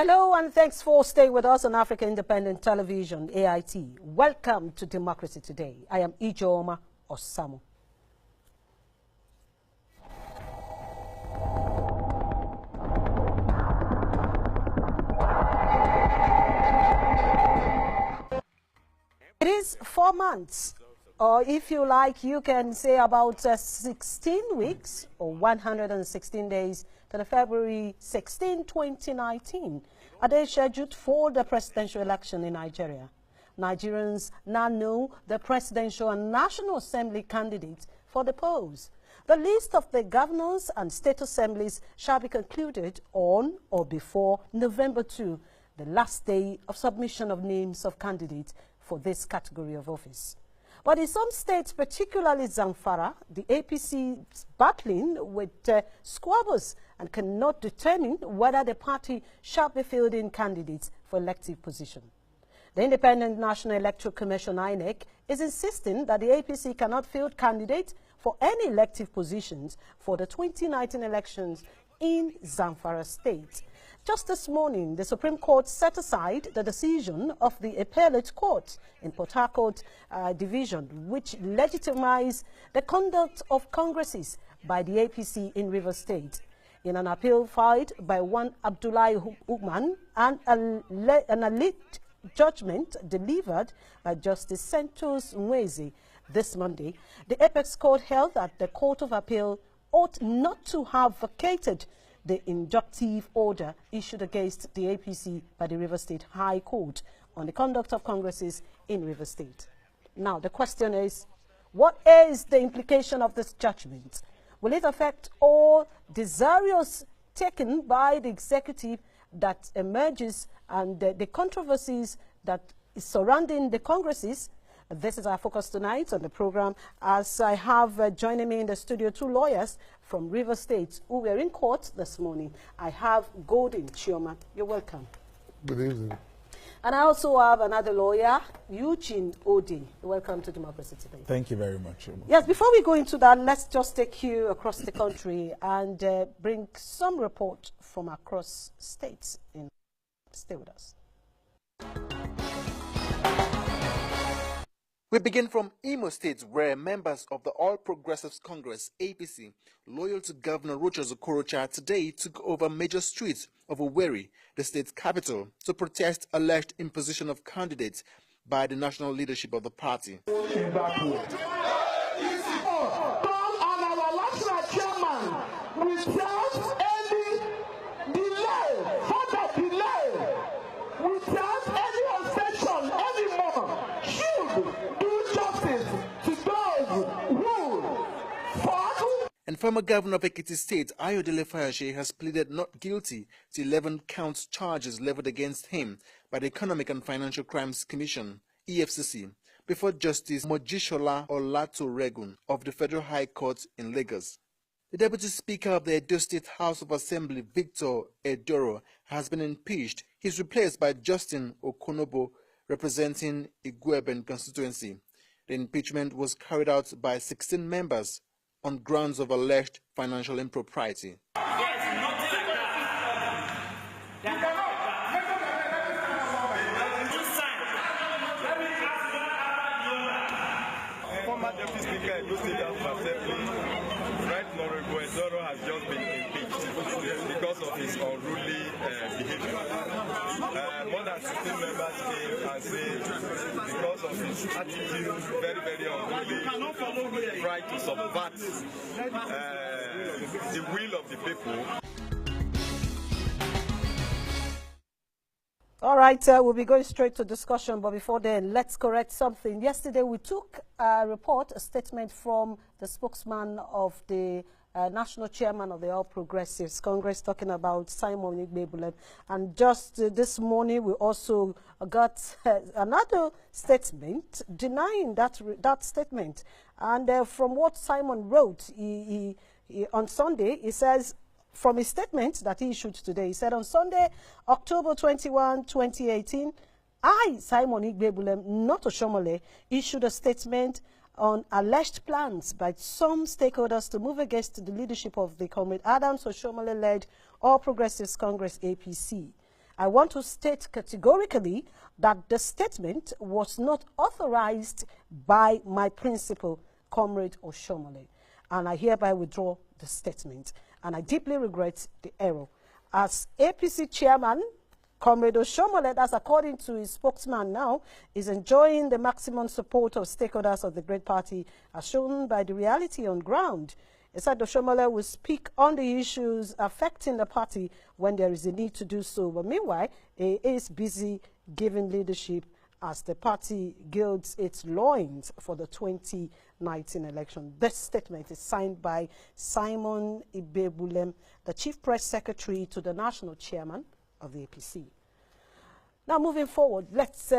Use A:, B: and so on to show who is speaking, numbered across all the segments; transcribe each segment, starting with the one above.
A: Hello and thanks for staying with us on Africa Independent Television, AIT. Welcome to Democracy Today. I am Ijoma Osamor. It is 4 months, or if you like, you can say about 16 weeks or 116 days to the February 16, 2019, a day scheduled for the presidential election in Nigeria. Nigerians now know the presidential and National Assembly candidates for the polls. The list of the governors and state assemblies shall be concluded on or before November 2, the last day of submission of names of candidates for this category of office. But in some states, particularly Zamfara, the APC is battling with squabbles and cannot determine whether the party shall be fielding candidates for elective position. The Independent National Electoral Commission, INEC, is insisting that the APC cannot field candidates for any elective positions for the 2019 elections in Zamfara State. Just this morning, the Supreme Court set aside the decision of the Appellate Court in Port Harcourt Division, which legitimized the conduct of congresses by the APC in Rivers State. In an appeal filed by one Abdullahi Ugman and an elite judgment delivered by Justice Santos Nweze this Monday, the Apex Court held that the Court of Appeal ought not to have vacated the injunctive order issued against the APC by the Rivers State High Court on the conduct of congresses in Rivers State. Now, the question is, what is the implication of this judgment? Will it affect all desires taken by the executive that emerges and the controversies that is surrounding the congresses? This is our focus tonight on the program, as I have joining me in the studio two lawyers from Rivers State who were in court this morning. I have Golden Chioma. You're welcome.
B: Good evening.
A: And I also have another lawyer, Eugene Odi. Welcome to Democracy Today.
C: Thank you very much.
A: Yes, before we go into that, let's just take you across the country and bring some report from across states. Stay with us.
D: We begin from Imo State, where members of the All Progressives Congress, APC, loyal to Governor Rochas Okorocha, today took over major streets of Owerri, the state's capital, to protest alleged imposition of candidates by the national leadership of the party. And former governor of Ekiti State, Ayodele Fayose, has pleaded not guilty to 11 counts charges leveled against him by the Economic and Financial Crimes Commission, EFCC, before Justice Mojisola Olatoregun of the Federal High Court in Lagos. The Deputy Speaker of the Edo State House of Assembly, Victor Edoro, has been impeached. He's replaced by Justin Okonobo, representing Igweben constituency. The impeachment was carried out by 16 members on grounds of alleged financial impropriety.
E: Former Deputy Speaker of the State House of Assembly, Right Honorable Edoro, has just been impeached because of his unruly behavior. More than 16 members came and said because of his attitude, very, very unruly, tried to subvert the will of the people.
A: All right, we'll be going straight to discussion, but before then, let's correct something. Yesterday, we took a statement from the spokesman of the national chairman of the All Progressives Congress, talking about Simon Igbebulem. And just this morning, we also got another statement denying that statement. And from what Simon wrote on Sunday, he says, from his statement that he issued today, he said, on Sunday, October 21, 2018, I, Simon Igbebulem, not Oshomole, issued a statement on alleged plans by some stakeholders to move against the leadership of the Comrade Adams Oshomole-led All Progressives Congress, APC. I want to state categorically that the statement was not authorized by my principal, Comrade Osamor, and I hereby withdraw the statement, and I deeply regret the error. As APC chairman, Comrade Osamor, that's according to his spokesman now, is enjoying the maximum support of stakeholders of the great party, as shown by the reality on ground. He said Osamor will speak on the issues affecting the party when there is a need to do so. But meanwhile, he is busy giving leadership as the party gilds its loins for the 2019 election. This statement is signed by Simon Ibebulem, the Chief Press Secretary to the National Chairman of the APC. Now, moving forward, let's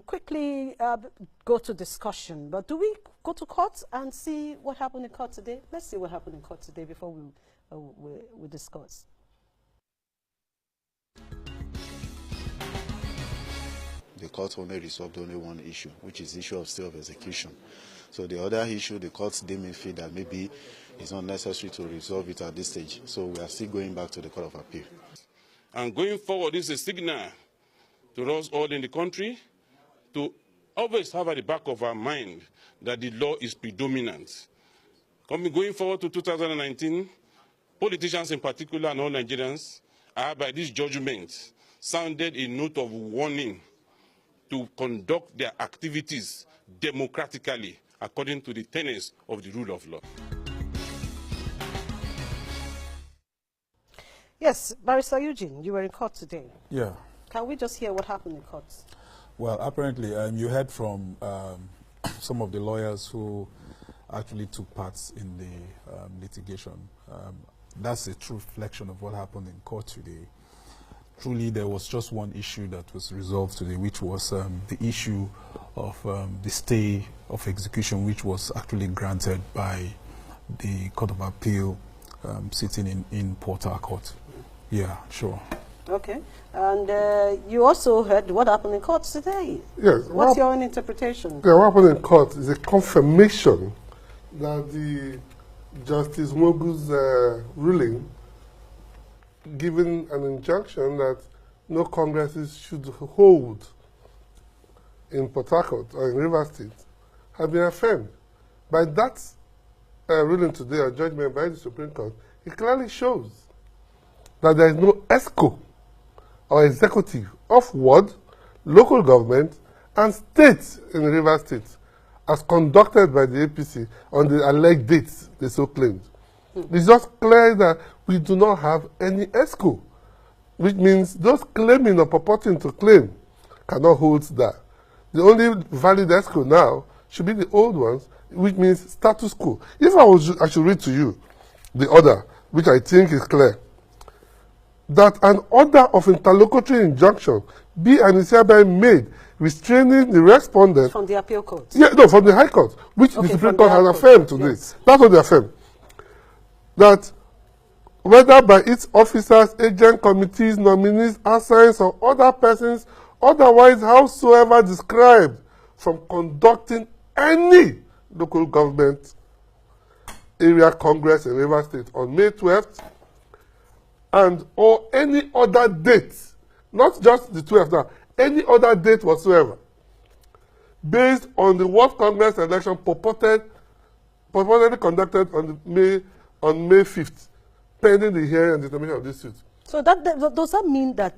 A: quickly go to discussion. But do we go to court and see what happened in court today? Let's see what happened in court today before we discuss.
B: The court only resolved only one issue, which is the issue of stay of execution. So the other issue, the courts deem feel that maybe it's not necessary to resolve it at this stage. So we are still going back to the Court of Appeal.
C: And going forward, this is a signal to us all in the country to always have at the back of our mind that the law is predominant. Going forward to 2019, politicians in particular and all Nigerians are by this judgment sounded a note of warning to conduct their activities democratically according to the tenets of the rule of law.
A: Yes, Barrister Eugene, you were in court today.
F: Yeah.
A: Can we just hear what happened in court?
F: Well, apparently, you heard from some of the lawyers who actually took part in the litigation. That's a true reflection of what happened in court today. Truly, there was just one issue that was resolved today, which was the issue of the stay of execution, which was actually granted by the Court of Appeal sitting in Port Harcourt. Yeah, sure.
A: Okay. And you also heard what happened in court today.
G: Yes.
A: What's your own interpretation?
G: Yeah, what happened in court is a confirmation that the Justice Mogu's ruling giving an injunction that no congresses should hold in Port Harcourt or in Rivers State have been affirmed. By that ruling today, or judgment by the Supreme Court, it clearly shows that there is no ESCO or executive of ward, local government, and states in Rivers State as conducted by the APC on the alleged dates they so claimed. It's just clear that we do not have any ESCO, which means those claiming or purporting to claim cannot hold that. The only valid ESCO now should be the old ones, which means status quo. If I should read to you the order, which I think is clear, that an order of interlocutory injunction be and is hereby made restraining the respondent
A: From the appeal court?
G: Yeah, no, from the High Court, which the Supreme Court has affirmed today. Yes. That's what they affirmed. That whether by its officers, agent committees, nominees, assigns, or other persons, otherwise howsoever described, from conducting any local government area congress in Rivers State on May 12th, and or any other date, not just the 12th now, any other date whatsoever, based on the World Congress election purportedly conducted on May 5th, pending the hearing and determination of this suit.
A: So does that mean that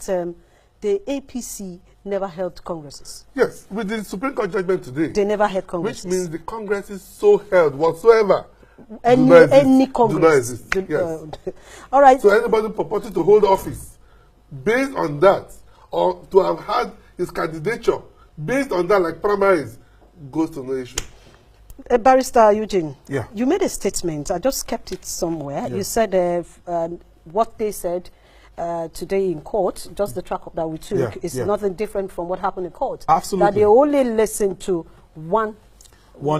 A: the APC never held congresses?
G: Yes, with the Supreme Court judgment today.
A: They never held congresses.
G: Which means the congresses so held whatsoever.
A: Any congress.
G: Do not exist. Yes.
A: All right.
G: So anybody purporting to hold office based on that, or to have had his candidature based on that, like primaries, goes to no issue.
A: Barrister Eugene,
F: yeah.
A: You made a statement. I just kept it somewhere. Yeah. You said what they said today in court, just the track that we took, is nothing different from what happened in court.
F: Absolutely.
A: That they only listened to one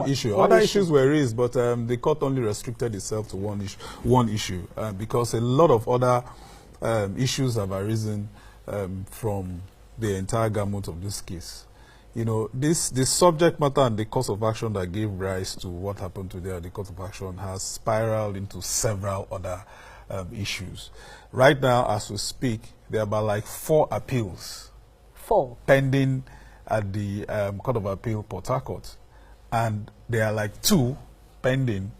F: issue. Other issues were raised, but the court only restricted itself to one issue because a lot of other issues have arisen from the entire gamut of this case. You know, the subject matter and the course of action that gave rise to what happened today at the court of action has spiraled into several other issues. Right now, as we speak, there are about like 4 appeals
A: 4
F: pending at the Court of Appeal, Port Harcourt, and there are like 2 pending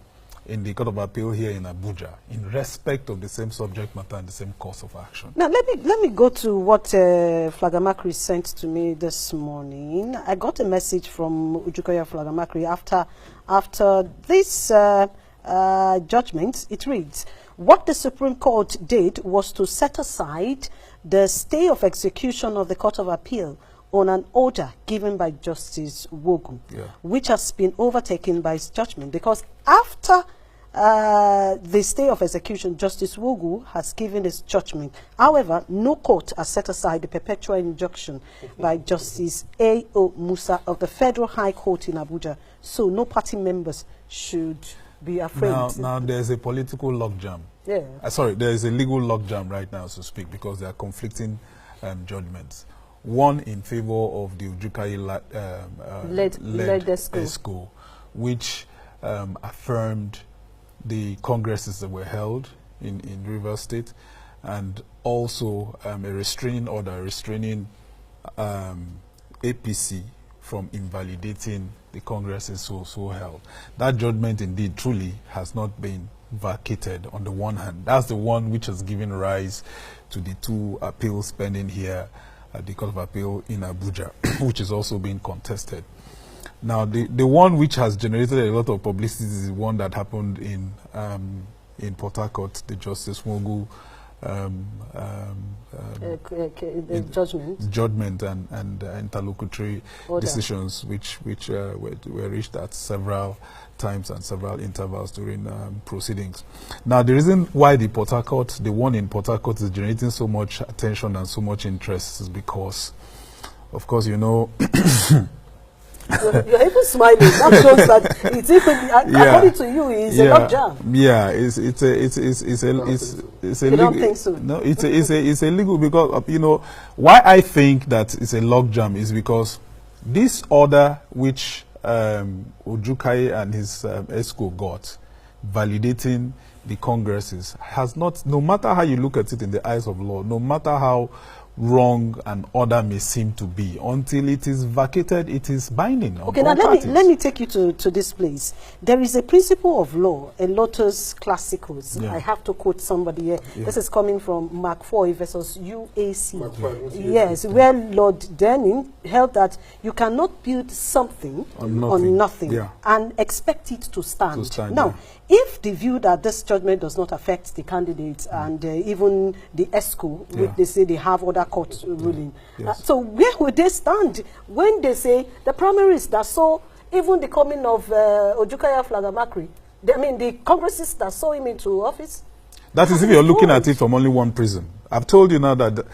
F: in the Court of Appeal here in Abuja, in respect of the same subject matter and the same course of action.
A: Now, let me go to what Flagamakri sent to me this morning. I got a message from Ujukoya Flagamakri after this judgment. It reads, what the Supreme Court did was to set aside the stay of execution of the Court of Appeal on an order given by Justice Wogu, which has been overtaken by his judgment, because after the stay of execution, Justice Wogu has given his judgment. However, no court has set aside the perpetual injunction by Justice A.O. Musa of the Federal High Court in Abuja, so no party members should be afraid.
F: Now there's a political logjam.
A: Yeah.
F: Sorry, there is a legal logjam right now, so to speak, because there are conflicting judgments. One in favor of the Ujukai led ESCO, which affirmed the congresses that were held in Rivers State, and also a restraining order restraining APC from invalidating the congresses so held. That judgment indeed truly has not been vacated on the one hand. That's the one which has given rise to the 2 appeals pending here at the Court of Appeal in Abuja, which is also being contested. Now, the one which has generated a lot of publicity is the one that happened in Port Harcourt, the Justice Wogu judgment and interlocutory decisions, which were reached at several times and several intervals during proceedings. Now, the reason why the one in Port Harcourt is generating so much attention and so much interest is because, of course, you know,
A: you're even smiling. That shows that it's even, according to you, it's a logjam.
F: Yeah, it's a
A: you don't think so?
F: No, it's a legal, because you know why I think that it's a logjam is because this order which Ujukai and his ESCO got, validating the congresses, has not, no matter how you look at it in the eyes of law, no matter how wrong an order may seem to be, until it is vacated, it is binding.
A: Okay, now let me take you to this place. There is a principle of law, a Lotus Classicus. I have to quote somebody here. This is coming from Mark 4 versus UAC. Yes, where Lord Denning held that you cannot build something on nothing and expect it to stand. Now, if the view that this judgment does not affect the candidates and even the ESCO, which they say they have other court ruling, so where would they stand when they say the primaries that saw even the coming of Ojukaya Flagamakri, I mean the congresses that saw him into office?
F: That is if you're looking at it from only one prism. I've told you now that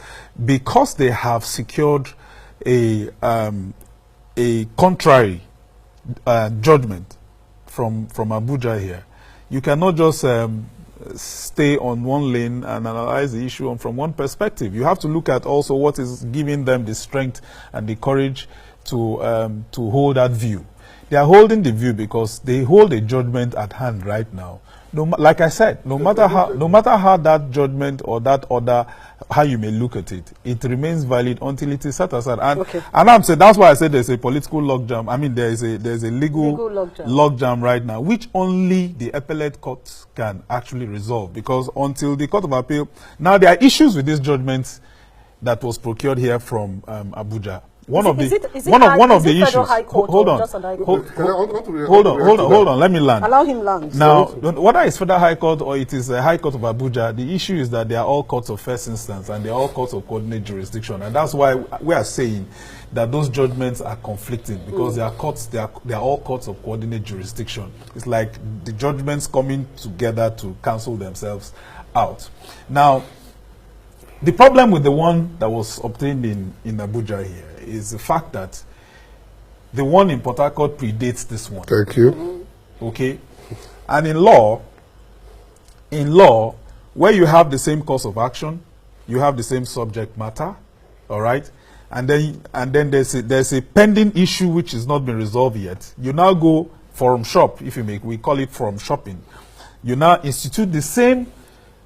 F: because they have secured a contrary judgment from Abuja here, you cannot just stay on one lane and analyze the issue from one perspective. You have to look at also what is giving them the strength and the courage to hold that view. They are holding the view because they hold a judgment at hand right now. Like I said, no matter how that judgment or that order, how you may look at it, it remains valid until it is set aside. And I'm saying that's why I said there's a political logjam. I mean, there's a legal logjam right now, which only the appellate courts can actually resolve, because until the Court of Appeal, now there are issues with this judgment that was procured here from Abuja. One of the issues. Hold on. Let me land.
A: Allow him land.
F: Now, whether it's Federal High Court or it is a High Court of Abuja, the issue is that they are all courts of first instance and they are all courts of coordinate jurisdiction, and that's why we are saying that those judgments are conflicting, because they are courts. They are all courts of coordinate jurisdiction. It's like the judgments coming together to cancel themselves out. Now, the problem with the one that was obtained in Abuja here is the fact that the one in Port Harcourt predates this one.
G: Thank you.
F: Okay? And in law, where you have the same course of action, you have the same subject matter, all right? And then there's a pending issue which has not been resolved yet. You now go forum shop, if you make, we call it forum shopping. You now institute the same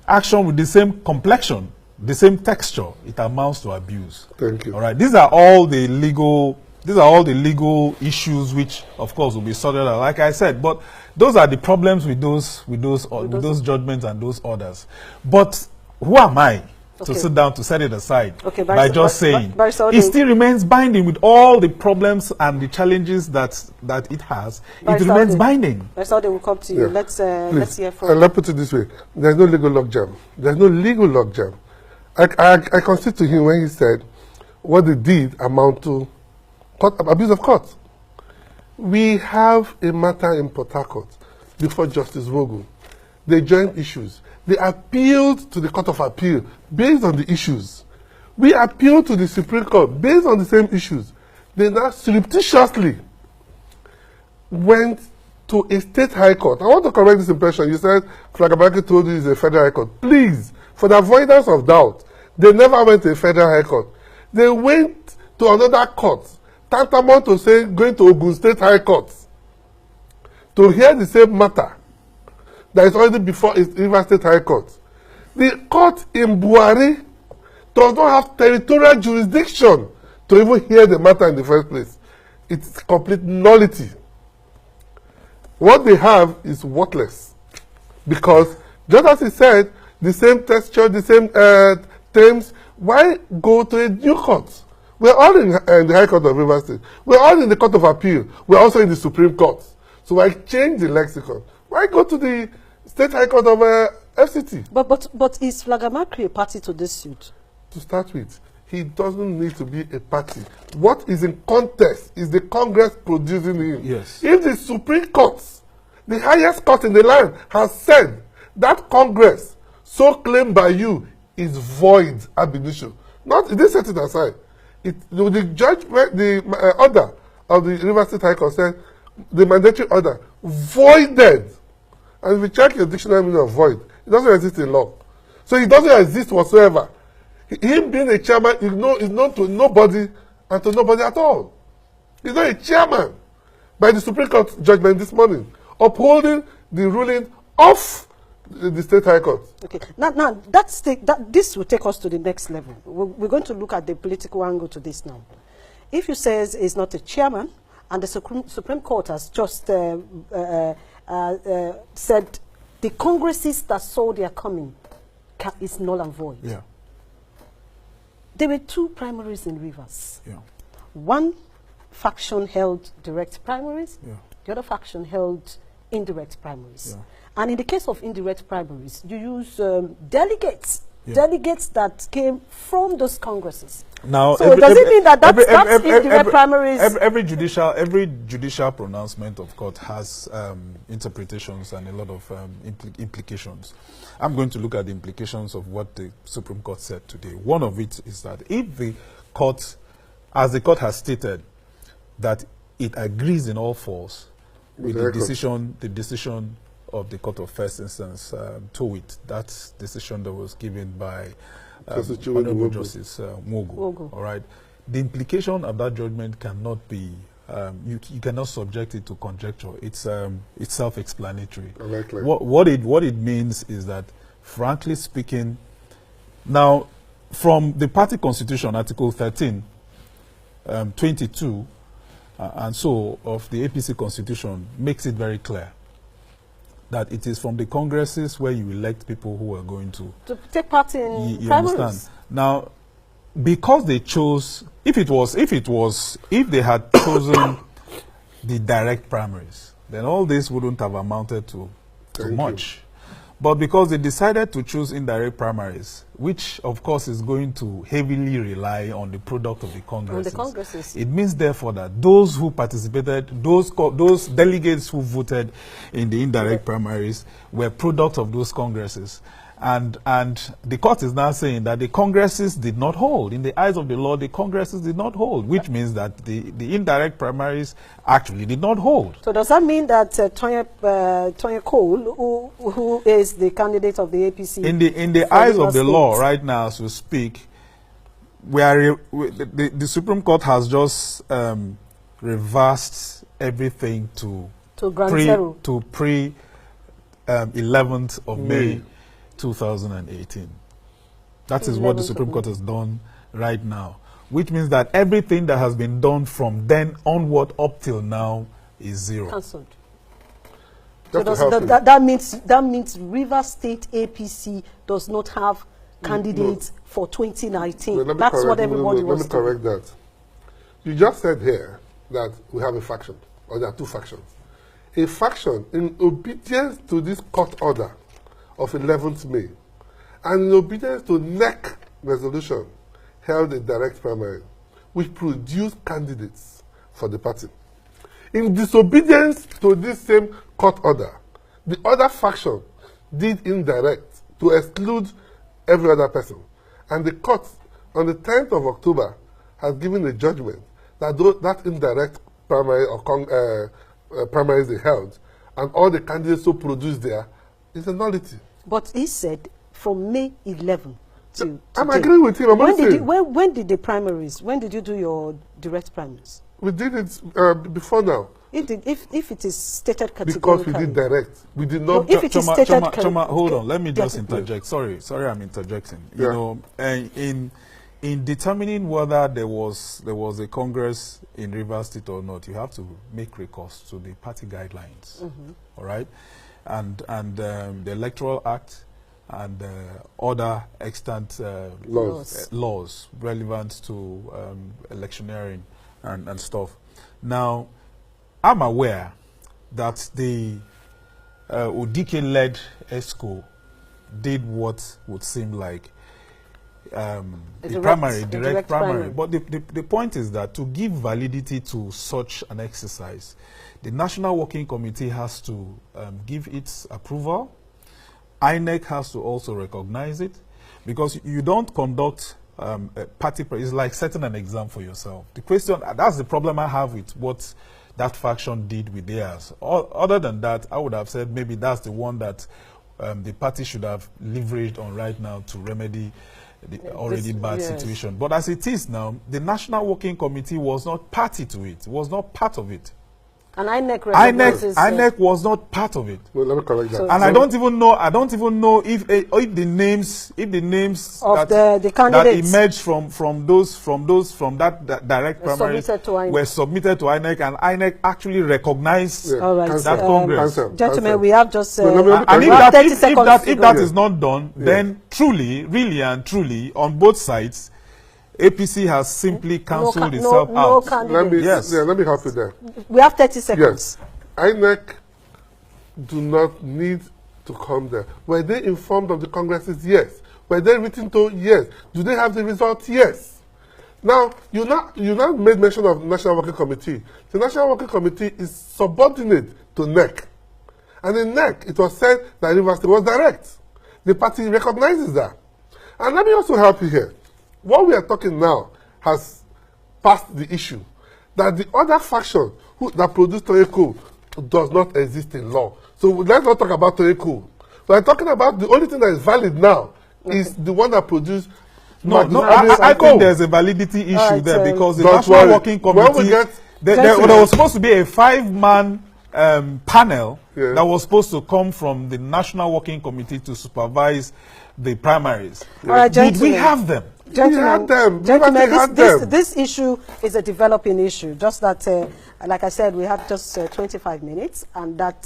F: action with the same complexion the same texture, it amounts to abuse.
G: Thank you.
F: All right. These are all the legal issues which, of course, will be sorted out. Like I said, but those are the problems with those judgments and those orders. But who am I to sit down to set it aside by just saying it still remains binding with all the problems and the challenges that it has? It remains binding.
A: They will come to you.
G: Yeah.
A: Let's hear from.
G: Let's put it this way: there's no legal logjam. There's no legal logjam. I concede to him when he said what they did amount to abuse of court. We have a matter in Port Harcourt before Justice Wogu. They joined issues. They appealed to the Court of Appeal based on the issues. We appealed to the Supreme Court based on the same issues. They now surreptitiously went to a state high court. I want to correct this impression. You said Flagabaki told you it's a federal high court. Please, for the avoidance of doubt, they never went to a federal high court. They went to another court, tantamount to say going to Ogun State High Court to hear the same matter that is already before River State High Court. The court in Buhari does not have territorial jurisdiction to even hear the matter in the first place. It's complete nullity. What they have is worthless. Because, just as he said, the same texture, the same terms, why go to a new court? We're all in the High Court of River State. We're all in the Court of Appeal. We're also in the Supreme Court. So I change the lexicon. Why go to the State High Court of FCT?
A: But is Flagabaki a party to this suit?
G: To start with, he doesn't need to be a party. What is in contest is the Congress producing him.
F: Yes.
G: If the Supreme Court, the highest court in the land, has said that Congress, so claimed by you, is void ab initio, not they set it aside. The judgment, the order of the River State High Court said the mandatory order voided. And if you check your dictionary meaning of void, it doesn't exist in law. So it doesn't exist whatsoever. Him being a chairman is known to nobody and to nobody at all. He's not a chairman. By the Supreme Court judgment this morning, upholding the ruling of the State High Court. Okay.
A: Now this will take us to the next level. We're going to look at the political angle to this now. If you say it's not a chairman, and the Supreme Court has just said the congresses that saw their coming is null and void.
F: Yeah.
A: There were two primaries in Rivers.
F: Yeah.
A: One faction held direct primaries.
F: Yeah.
A: The other faction held indirect primaries.
F: Yeah.
A: And in the case of indirect primaries, you use delegates.
F: Yeah.
A: Delegates that came from those congresses.
F: Now,
A: so does it mean that that's indirect primaries?
F: Every judicial pronouncement of court has interpretations and a lot of implications. I'm going to look at the implications of what the Supreme Court said today. One of it is that if the court, as the court has stated, that it agrees in all fours with the decision of the Court of First Instance, to it, that decision that was given by Honorable Justice Wogu. All right, the implication of that judgment cannot be you cannot subject it to conjecture. It's self-explanatory. What it means is that, frankly speaking, now from the party constitution, Article 13, 22, and so of the APC constitution makes it very clear that it is from the congresses where you elect people who are going to
A: take part in
F: you
A: primaries.
F: Understand? Now, because they chose, if they had chosen the direct primaries, then all this wouldn't have amounted to much. But because they decided to choose indirect primaries, which of course is going to heavily rely on the product of the congresses, it means therefore that those who participated, those delegates who voted in the indirect primaries were product of those congresses. And the court is now saying that the congresses did not hold. In the eyes of the law, the congresses did not hold, which means that the indirect primaries actually did not hold.
A: So does that mean that Tonya Cole, who is the candidate of the APC,
F: in the eyes of the law right now, as we speak, the Supreme Court has just reversed everything to pre 11th of May 2018. That is what the Supreme Court has done right now, which means that everything that has been done from then onward up till now is zero.
A: Cancelled. So that means Rivers State APC does not have candidates for 2019.
G: Well,
A: that's what everybody wants to do.
G: Let me correct that. You just said here that we have a faction, or there are two factions. A faction, in obedience to this court order of 11th May, and in obedience to NEC resolution, held a direct primary, which produced candidates for the party. In disobedience to this same court order, the other faction did indirect to exclude every other person. And the court, on the 10th of October, has given a judgment that that indirect primary or primaries they held, and all the candidates so produced there, is a nullity.
A: But he said from May 11 to
G: I'm agreeing with him.
A: When did the primaries? When did you do your direct primaries?
G: We did it before now.
A: If it is stated categorically.
G: Because we did direct. We did not.
A: No, if it is stated
F: Choma, hold on. Let me just interject. Sorry, I'm interjecting. You know, in determining whether there was a Congress in Rivers State or not, you have to make recourse to the party guidelines. All right, and the Electoral Act and other extant laws relevant to electioneering and stuff. Now, I'm aware that the Udike-led ESCO did what would seem like a direct primary. But the point is that to give validity to such an exercise, the National Working Committee has to give its approval. INEC has to also recognize it, because you don't conduct a party. It's like setting an exam for yourself. The question, that's the problem I have with what that faction did with theirs. Other than that, I would have said maybe that's the one that the party should have leveraged on right now to remedy the already bad situation. But as it is now, the National Working Committee was not party to it, was not part of it.
A: And INEC
F: was not part of it.
G: Well, let me correct that.
F: And I don't even know if the names
A: of the candidates
F: that emerged from that direct primary were submitted to INEC, and INEC actually recognized that Congress.
A: Gentlemen, we have just
F: and if that is not done, then really and truly on both sides, APC has simply cancelled itself out.
G: Let me help you there.
A: We have 30 seconds.
G: Yes. INEC do not need to come there. Were they informed of the Congresses? Yes. Were they written to? Yes. Do they have the results? Yes. Now, you now made mention of the National Working Committee. The National Working Committee is subordinate to NEC. And in NEC, it was said that Rivers State was direct. The party recognizes that. And let me also help you here. What we are talking now has passed the issue that the other faction that produced Toyeko does not exist in law. So let's not talk about Toyeko. We are talking about the only thing that is valid now is the one that produced.
F: I think there's a validity issue there, because the National Working Committee, there was supposed to be a 5-man panel that was supposed to come from the National Working Committee to supervise the primaries. Did we have them?
A: Gentlemen, this issue is a developing issue. Just that, like I said, we have just 25 minutes, and that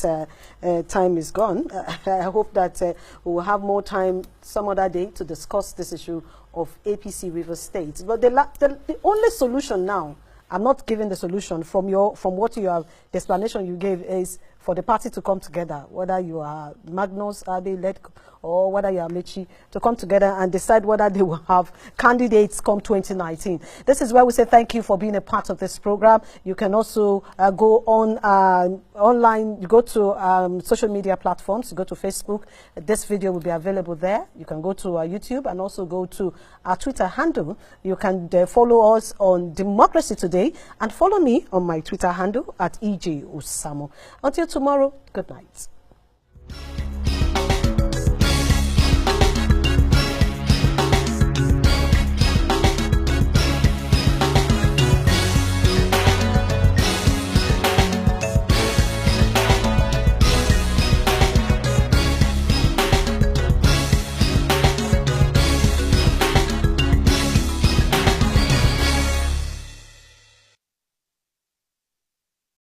A: time is gone. I hope that we will have more time some other day to discuss this issue of APC Rivers State. But the only solution now, I'm not giving the solution from what you have, the explanation you gave is for the party to come together, whether you are Magnus, Abe, or whether you are Mechi, to come together and decide whether they will have candidates come 2019. This is where we say thank you for being a part of this program. You can also go on online, you go to social media platforms, you go to Facebook. This video will be available there. You can go to YouTube and also go to our Twitter handle. You can follow us on Democracy Today and follow me on my Twitter handle at EJ Osamor. Until tomorrow, good night.